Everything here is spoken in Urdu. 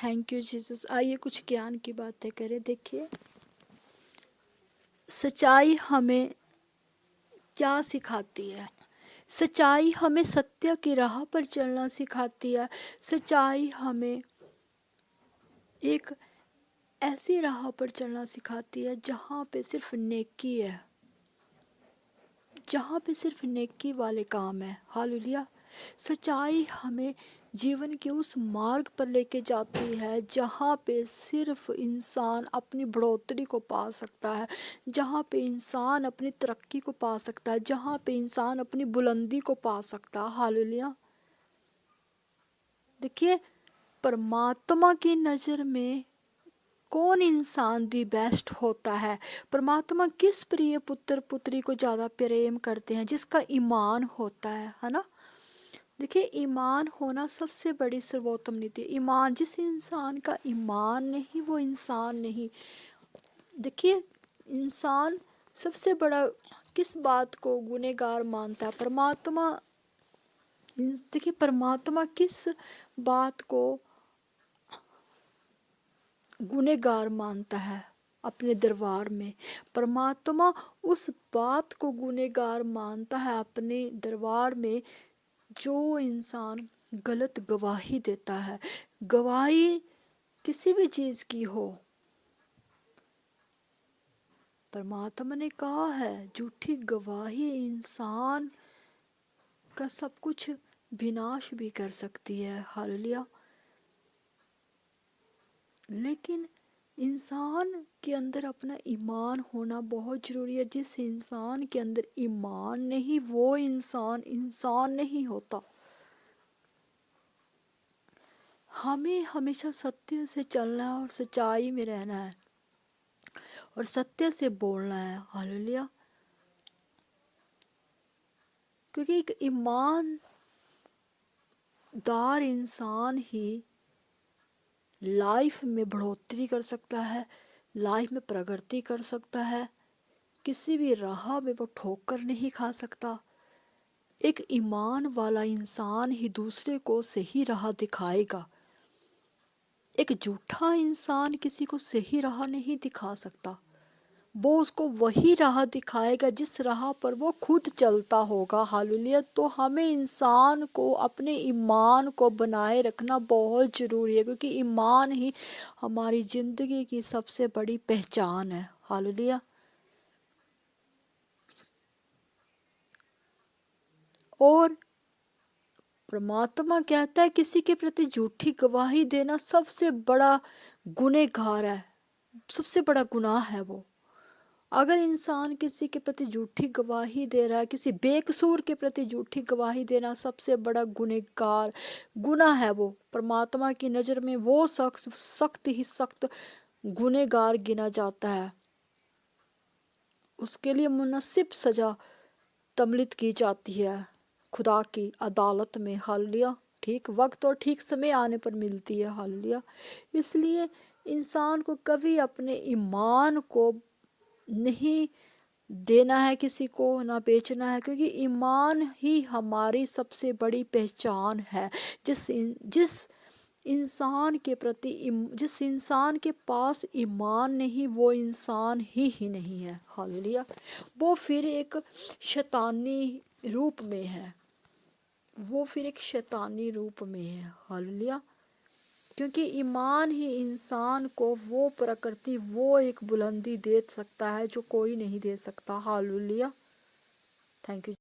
Thank you Jesus. آئیے کچھ گیان کی باتیں کریں۔ دیکھیے سچائی ہمیں کیا سکھاتی ہے؟ سچائی ہمیں ستیہ کی راہ پر چلنا سکھاتی ہے۔ سچائی ہمیں ایک ایسی راہ پر چلنا سکھاتی ہے جہاں پہ صرف نیکی ہے، جہاں پہ صرف نیکی والے کام ہیں۔ ہاللویا۔ سچائی ہمیں جیون کے اس مارگ پر لے کے جاتی ہے جہاں پہ صرف انسان اپنی بڑھوتری کو پا سکتا ہے، جہاں پہ انسان اپنی ترقی کو پا سکتا ہے، جہاں پہ انسان اپنی بلندی کو پا سکتا ہے۔ ہاللویا۔ دیکھیے پرماتما کی نظر میں کون انسان دی بیسٹ ہوتا ہے؟ پرماتما کس پریے پتر پتری کو زیادہ پریم کرتے ہیں؟ جس کا ایمان ہوتا ہے نا۔ دیکھیے ایمان ہونا سب سے بڑی سرووتم نیتی ہے۔ ایمان، جس انسان کا ایمان نہیں وہ انسان نہیں۔ دیکھیے انسان سب سے بڑا کس بات کو گنہگار مانتا ہے؟ پرماتما۔ دیکھیے پرماتما کس بات کو گنہگار مانتا ہے اپنے دربار میں؟ پرماتما اس بات کو گنہگار مانتا ہے اپنے دربار میں جو انسان غلط گواہی دیتا ہے۔ گواہی کسی بھی چیز کی ہو، پرماتما نے کہا ہے جھوٹی گواہی انسان کا سب کچھ بناش بھی کر سکتی ہے۔ ہاللویا۔ لیکن انسان کے اندر اپنا ایمان ہونا بہت ضروری ہے۔ جس انسان کے اندر ایمان نہیں وہ انسان نہیں ہوتا۔ ہمیں ہمیشہ ستیہ سے چلنا ہے اور سچائی میں رہنا ہے اور ستیہ سے بولنا ہے۔ ہاللویا۔ کیونکہ ایک ایماندار انسان ہی لائف میں بڑھوتری کر سکتا ہے، لائف میں پرگتی کر سکتا ہے، کسی بھی راہ میں وہ ٹھوکر نہیں کھا سکتا۔ ایک ایمان والا انسان ہی دوسرے کو صحیح راہ دکھائے گا۔ ایک جھوٹا انسان کسی کو صحیح راہ نہیں دکھا سکتا۔ وہ اس کو وہی راہ دکھائے گا جس راہ پر وہ خود چلتا ہوگا۔ ہاللویا۔ تو ہمیں انسان کو اپنے ایمان کو بنائے رکھنا بہت ضروری ہے، کیونکہ ایمان ہی ہماری زندگی کی سب سے بڑی پہچان ہے۔ ہاللویا۔ اور پرماتما کہتا ہے کسی کے پرتی جھوٹی گواہی دینا سب سے بڑا گنہگار ہے، سب سے بڑا گناہ ہے وہ۔ اگر انسان کسی کے پرتی جھوٹی گواہی دے رہا ہے، کسی بے قصور کے پرتی جھوٹی گواہی دینا سب سے بڑا گناہ ہے وہ۔ پرماتما کی نظر میں وہ شخص سخت ہی سخت گنہگار گنا جاتا ہے۔ اس کے لیے مناسب سزا تملت کی جاتی ہے خدا کی عدالت میں۔ ہاللویا۔ ٹھیک وقت اور ٹھیک سمے آنے پر ملتی ہے۔ ہاللویا۔ اس لیے انسان کو کبھی اپنے ایمان کو نہیں دینا ہے کسی کو، نہ بیچنا ہے، کیونکہ ایمان ہی ہماری سب سے بڑی پہچان ہے۔ جس انسان کے پاس ایمان نہیں وہ انسان ہی نہیں ہے۔ ہاللویا۔ وہ پھر ایک شیطانی روپ میں ہے، وہ پھر ایک شیطانی روپ میں ہے۔ ہاللویا۔ کیونکہ ایمان ہی انسان کو وہ پرکرتی، وہ ایک بلندی دے سکتا ہے جو کوئی نہیں دے سکتا۔ ہاللویا۔ Thank you.